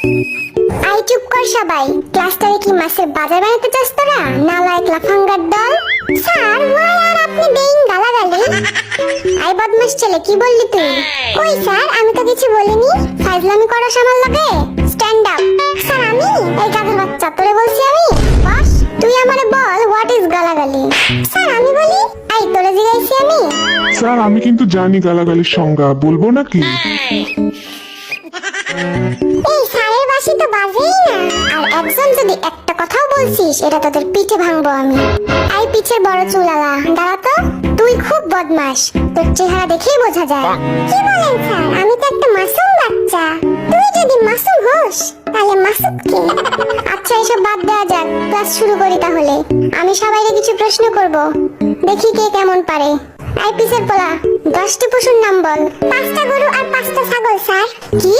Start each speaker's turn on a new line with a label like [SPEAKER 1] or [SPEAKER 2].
[SPEAKER 1] I চুপ কর সবাই। ক্লাসটারে কি মাছের বাজার বানাতে চাস তোরা? নালায়েক লাফাঙ্গার দল। স্যার ওয়াই আর আপনি বেইং গালাগালি? আই বদমাশ ছেলে, কি বললি তুই? ওই স্যার, আমি তো কিছু বলিনি। ফাজলামি করো আমার লগে। Stand up. স্যার আমি? এই গাধের বাচ্চা, তোরে বলছি আমি? বস, তুই আমারে বল হোয়াট ইজ গালাগালি? স্যার আমি বলি। আই তোরে জিগাইছি আমি?
[SPEAKER 2] স্যার আমি কিন্তু জানি গালাগালির সংজ্ঞা, বলবো নাকি?
[SPEAKER 1] এই স্যারের বাসি তো বাজেই না। আর একজন যদি একটা কথাও বলছিস, এটা তোদের পিঠে ভাঙবো আমি। আই পিছের বড় চুলালা, দাঁড়া তো। তুই খুব বদমাশ, তোর চেহারা দেখেই বোঝা যায়। কি বলেন স্যার? আমি তো একটা মাসুম বাচ্চা। তুই যদি মাসুম হোস তাহলে মাসুদ কে? আচ্ছা এসব বাদ দেওয়া যাক, ক্লাস শুরু করি তাহলে। আমি সবাইকে কিছু প্রশ্ন করব, দেখি কে কেমন পারে। আই পিছের পোলা, 10টি পশুর নাম বল। 5টা গরু আর 5টা ছাগল স্যার। কি?